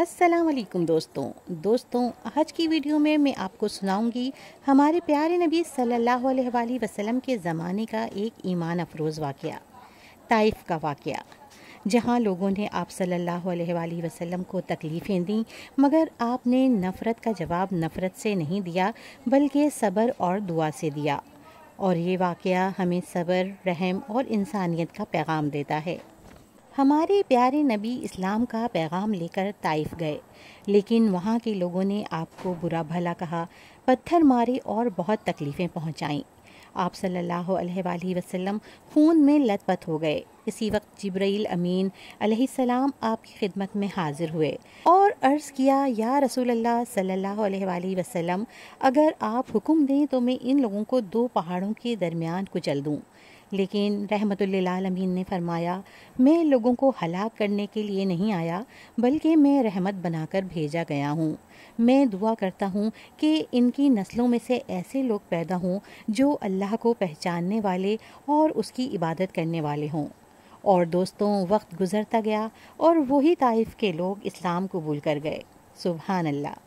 السلام علیکم دوستوں آج کی ویڈیو میں آپ کو سناؤں گی ہمارے پیارے نبی صلی اللہ علیہ وآلہ وسلم کے زمانے کا ایک ایمان افروز واقعہ، طائف کا واقعہ، جہاں لوگوں نے آپ صلی اللہ علیہ وآلہ وسلم کو تکلیفیں دیں، مگر آپ نے نفرت کا جواب نفرت سے نہیں دیا بلکہ صبر اور دعا سے دیا۔ اور یہ واقعہ ہمیں صبر، رحم اور انسانیت کا پیغام دیتا ہے۔ ہمارے پیارے نبی اسلام کا پیغام لے کر طائف گئے، لیکن وہاں کے لوگوں نے آپ کو برا بھلا کہا، پتھر مارے اور بہت تکلیفیں پہنچائیں۔ آپ صلی اللہ علیہ وآلہ وسلم خون میں لت پت ہو گئے۔ اسی وقت جبرائیل امین علیہ السلام آپ کی خدمت میں حاضر ہوئے اور عرض کیا، یا رسول اللہ صلی اللہ علیہ وآلہ وسلم، اگر آپ حکم دیں تو میں ان لوگوں کو 2 پہاڑوں کے درمیان کچل دوں۔ لیکن رحمت للعالمین نے فرمایا، میں لوگوں کو ہلاک کرنے کے لیے نہیں آیا بلکہ میں رحمت بنا کر بھیجا گیا ہوں۔ میں دعا کرتا ہوں کہ ان کی نسلوں میں سے ایسے لوگ پیدا ہوں جو اللہ کو پہچاننے والے اور اس کی عبادت کرنے والے ہوں۔ اور دوستوں، وقت گزرتا گیا اور وہی طائف کے لوگ اسلام قبول کر گئے۔ سبحان اللہ۔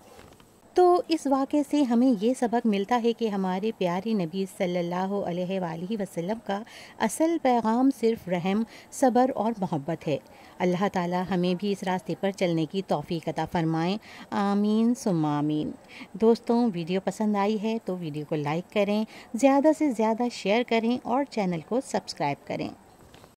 تو اس واقعے سے ہمیں یہ سبق ملتا ہے کہ ہمارے پیارے نبی صلی اللہ علیہ وآلہ وسلم کا اصل پیغام صرف رحم، صبر اور محبت ہے۔ اللہ تعالی ہمیں بھی اس راستے پر چلنے کی توفیق عطا فرمائیں، آمین ثم آمین۔ دوستوں، ویڈیو پسند آئی ہے تو ویڈیو کو لائک کریں، زیادہ سے زیادہ شیئر کریں اور چینل کو سبسکرائب کریں۔